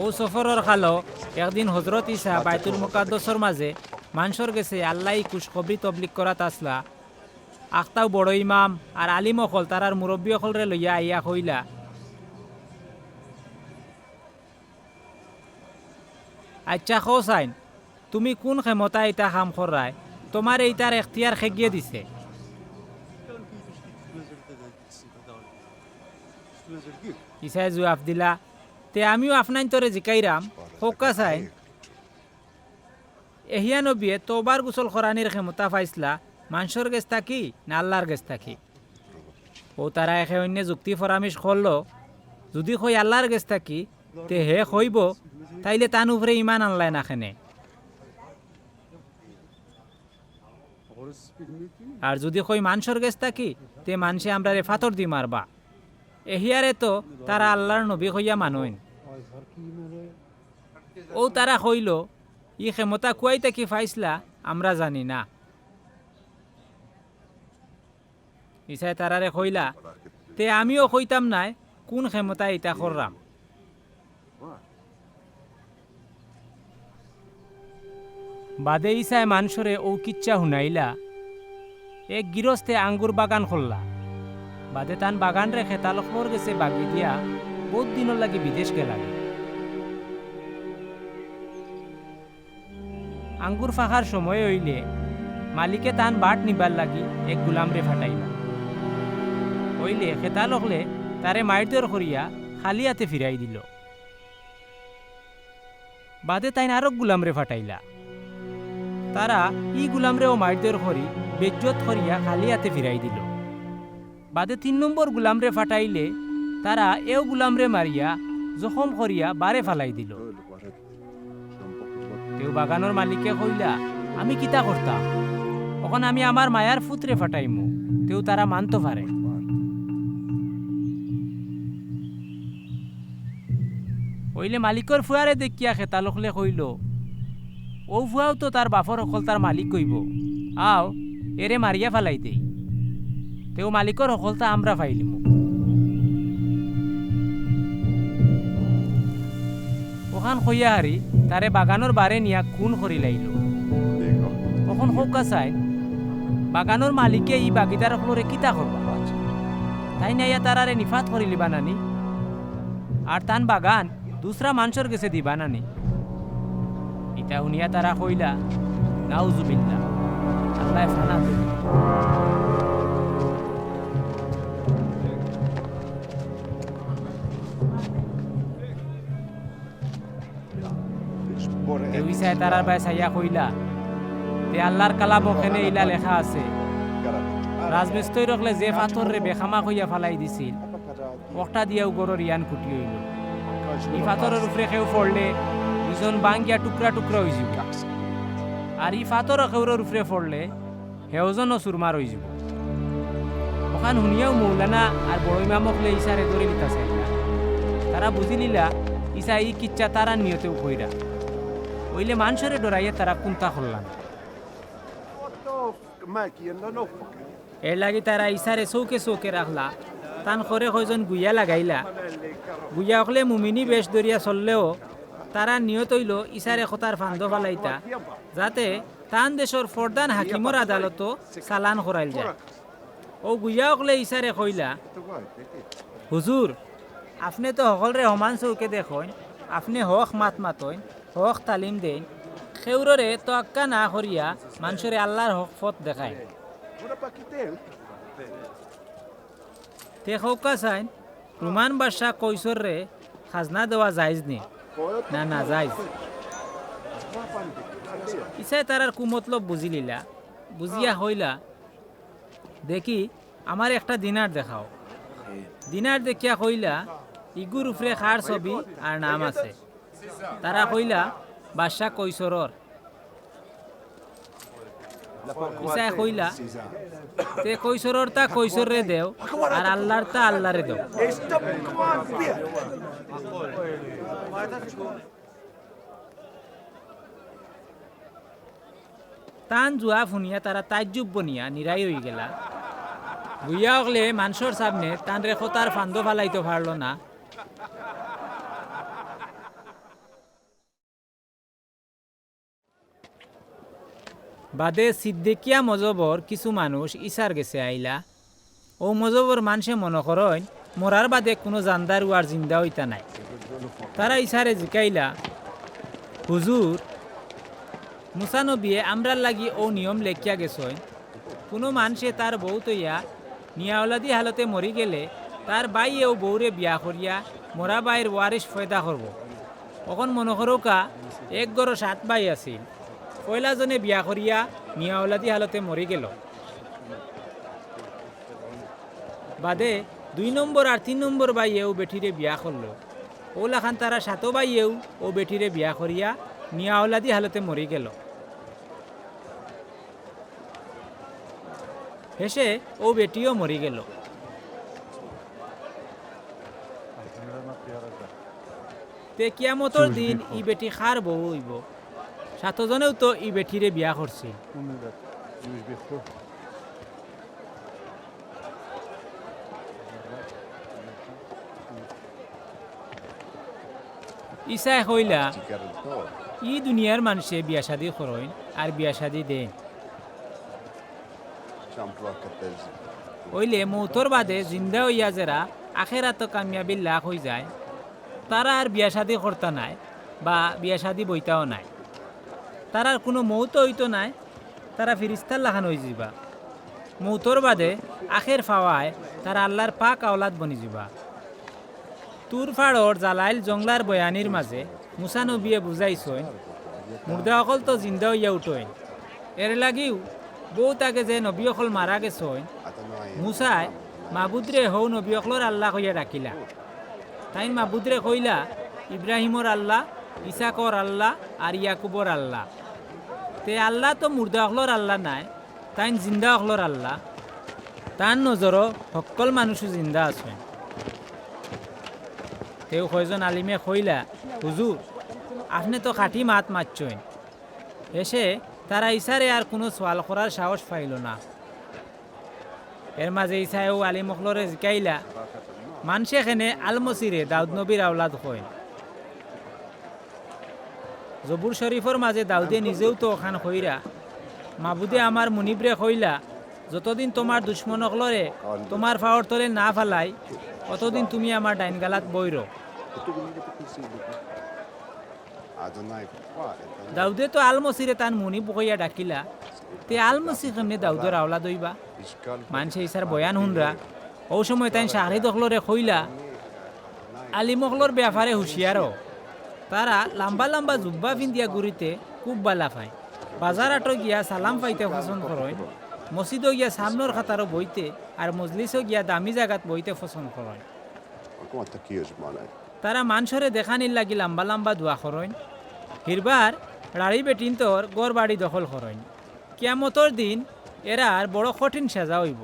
ও সফরের খালো একদিন হজরত ইসা বাইতুল মুকাদ্দাসের মাঝে মানুষের গেছে আল্লাহ খুশখবরি তবলিক করাত আসলা আখতাও বড় ইমাম আর আলিম অকল তারার মুরব্বী অকলরে লইয়া আইয়া কইলা, আচ্ছা খোসাইন, তুমি কোন ক্ষমতা এটা কাম করায় তোমার এইটার এখতিয়ার খেগিয়ে দিছে? ইসাই জবাব দিলা, তে আমিও আপনার তোরে জিকাইরাম হোকা চাই এহিয়া নবিয়ে তোবার গোসল খরানির ক্ষমতা পাইছিলা মানুষের গেছ থাকি না আল্লাহর গেছ থাকি? ও তারা একে অন্য যুক্তি ফরামিশ করলো, যদি কই আল্লাহর গেছ থাকি তে হে কইব তাইলে তান উপরে ইমান আনলাই না খেনে, আর যদি কই মানুষের গেছ থাকি তে মানুষে আমরা রে ফাতর দি মারবা। এহিয়ারে তো তারা আল্লাহর নবী হইয়া মানইন। ও তারা কইল, ই ক্ষমতা কুয়াইতে কি ফাইসলা আমরা জানি না। ইসাই তারারে কইলা, তে আমিও কইতাম নাই কোন ক্ষমতা এটা কররাম। বাদে ইসাই মানুষরে ও কিচ্ছা শুনাইলা, এক গৃহস্থে আঙ্গুর বাগান খুললা। বাদে তান বাগান রে খেতালখর গেছে বাগি দিয়া বহুত দিনের লাগি বিদেশ গেলাগে। আঙ্গুর ফাঁকার সময় হইলে মালিকে তান বাট নিবার লাগি এক গুলামরে ফাটাইলা। হইলে খেতালখলে তারে মাইরদর করিয়া খালি হাতে ফিরাই দিল। বাদে তাইন আরো গুলামরে ফাটাইলা। তারা ই গুলামরেও মাইরদর করি বেজ্জত করিয়া খালি হাতে ফিরাই দিল। বাদে ৩ নম্বর গুলামরে ফাটাইলে তারা এও গুলামরে মারিয়া জখম করিয়া বারে ফালাই দিল। কেউ বাগানোর মালিকে কইলা, আমি কিতা করতাম, এখন আমি আমার মায়ার ফুতরে ফাটাইমু। তেও তারা মানতে পারে। হইলে মালিকর ফুয়ারে দেখিয়া খেতালকলে কইল, ও ফুয়াও তো তার বাফর সকল তার মালিক কইব, আও এরে মারিয়া ফালাই দেই। তেও মালিকর সকলতা আমরা ফাইলিমু। ওখান কইয়া হারি তারে বাগানোর বারে নিয়া খুন করি লাইল। তখন হোকা চাই বাগানোর মালিকে ই বাগিদার সকলরে কিতা করবা, তাই নাইয়া তারারে নিফাত করি লিবা নানি, আর তান বাগান দুসরা মানুষের গেছে দিবা নানি। ইটা শুনিয়া তারা কইলা, নাউজুবিল্লাহ, আল্লাহ ফানা দিল। তারার বাই সাইয়া কইলা, তে আল্লাহর কালাম ওখানে ইলা লেখা আছে, রাজমিস্ত্রি রখলে যে পাথর রে বেখামা কইয়া ফালাই দিছিল ওটা দিয়াও গরর ইয়ান কুটি হইল। এই পাথরের উপরে কেউ পড়লে দুজন বাঙ্গিয়া টুকরা টুকরা হয়ে যাব, আর এই পাথর কেউর উপরে পড়লে হেওজনও সুরমার হয়ে যাব। ওখান শুনিয়াও মৌলানা আর বড় ইমামকলে ইসারে ধরে নিতা চাইলা। তারা বুঝি নিলা ইসা ই কিচ্ছা তারা নিয়তেও কইরা। ওইলে মানুষরে ডরাইয়া তারা কুন্তা করলাম। এর লাগি তারা ইসারে চৌকে চৌকে রাখলা। তান করে কয়জন গুইয়া লাগাইলা। গুইয়া হলে মুমিনি বেশ দরিয়া চললেও তারা নিয়ত হইল ইসারে খতার ফান্দ ফালাইতা, যাতে তান দেশর ফরদান হাকিমর আদালতও চালান করাইল যায়। ও গুইয়া হলে ইসারে কইলা, হুজুর, আপনি তো সকলরে সমান চৌকে দেখেন, আপনি হক মাত মাতইন, হক তালিম দেন, সেউররে তোয়াক্কা না করিয়া মানুষরে আল্লাহর হক পথ দেখায়। তে হৌকা চাইন রুমান বাদশাহ কৈশোর রে খাজনা দেওয়া যাইজ নি না না যাইজ? ইসাই তারার কুমতলব বুঝি লিলা। বুঝিয়া হইলা, দেখি আমার একটা দিনার দেখাও। দিনার দেখিয়া কইলা, ইগুর উপরে খার ছবি আর নাম আছে। তারা কইলা, বাদশাহ কৈশোরর। ইসাই কইলা, তে কৈশোরর তা কৈশোরে দেও আর আল্লাহর তা আল্লাহরে দেও। তান জুয়া ফুনিয়া তারা তাজ্জুব বনিয়া নিরাই হয়ে গেলা। বুইয়া হলে মানুষের সামনে তান রেখো তার ফান্দ ফালাইতে পারল না। বাদে সিদ্দিকিয়া মজবর কিছু মানুষ ইসার গেছে আইলা ও মজবর মানুষে মনে করেন মরার বাদে কোনো জানদার আর জিন্দা হইতা নাই। তারা ইসারে জিকাইলা, হুজুর মুসা নবিয়ে আমরার লাগি ও নিয়ম লেখিয়া গেছই কোনো মানুষে তার বউ তৈয়া নিয়াওলাদি হালতে মরি গেলে তার বাই ও বউরে বিয়া করিয়া মরা বাইয়ের ওয়ারিস ফয়দা করব। তখন মনে করোকা এক গড় 7 বাই আছিল, পয়লাজনে বিয়া করিয়া নিয়াওলাদি হালতে মরি গেল। বাদে 2 নম্বর আর 3 নম্বর বাইয়েও বেটিরে বিয়া করলো। ওলাখান তারা 7 বাইয়েও ও বেটিরে বিয়া করিয়া নিয়াওলাদি হালতে মরি গেল। হেসে ও বেটিও মরি গেল। তে কিয়ামতর দিন ই বেটি খার বউ হইব। 7 জনেও তো ই বেটিরে বিয়া করছে। ইসায় হইলা ই দুনিয়ার মানুষে বিয়া শাদি করেন আর বিয়া শাদি দেন হইলে মৌতর বাদে জিন্দা হইয়া যারা আখেরাত কামিয়াবির লাখ হয়ে যায় তারা আর বিয়া শাদি করতা নাই বা বিয়া শাদি বইতাও নাই। তারার কোনো মৌত হইতো নাই, তারা ফিরিস্তার লাখান হয়ে যাবা। মৌতর বাদে আখের ফাওয়ায় তারা আল্লাহর পাক আওলাদ বনি যাবা। তুর ফাড়র জালাইল জংলার বয়ানির মাঝে মুসা নবিয়ে বুঝাইছই মুর্দা অকল তো জিন্দা হইয়া উঠইন। এর লাগিও বউ তাকে যে নবী অকল মারা গেছই মুসায় মাবুদরে হৌ নবী অকলর আল্লাহ কইয়া ডাকিলা। তাই মাবুদরে কইলা ইব্রাহিমর আল্লাহ, ইসাকর আল্লাহ আর ইয়াকুবর আল্লাহ। তে আল্লাহ তো মুর্দা অকলর আল্লাহ নাই, তাই জিন্দা অকলর আল্লাহ। তার নজরও সকল মানুষও জিন্দা আছে। তেও কয়জন আলিমে কইলা, হুজুর আপনি তো খাঁটি মাত মারছেন। এসে তারা ইসারে আর কোনো সোয়াল করার সাহস পাইল না। এর মাঝে ইসায়ও আলিম অকলরে জিকাইলা, মানুষে খেনে আলমসিরে দাউদ নবীর আওলাদ হয়। জবুর শরীফর মাঝে দাউদে নিজেও তো ওখান কইরা, মাবুদে আমার মুনিবরে কইলা যতদিন তোমার দুশ্মন অকলরে তোমার ফাওয়ার তলে না ফালাই অতদিন তুমি আমার ডাইন গালাত বইর। দাউদে তো আলমসিরে তান মুনিব কইয়া ডাকিলা। তে আলমসি কেমনে দাউদর আওলাদ হইবা? মানুষে ইসার বয়ান হুনরা ও সময় তাই শাহরিদ অকলরে কইলা, আলিম অকলর ব্যাপারে হুঁশিয়ারও। তারা লম্বা লম্বা জুব্বা ফিন্দিয়া গুড়িতে খুব বালা পায়। বাজার আটো গিয়া সালাম পাইতে পছন্দ করেন, মসজিদও গিয়া সামনের খাতারও বইতে আর মজলিসও গিয়া দামি জায়গাত বইতে পছন্দ করেন। তারা মানুষরে দেখানির লাগি লম্বা লম্বা দোয়া করেন। হিরবার রাড়ি বেটিন তোর গড় বাড়ি দখল করেন। কিয়ামতর দিন এরা আর বড় কঠিন সাজা হইব।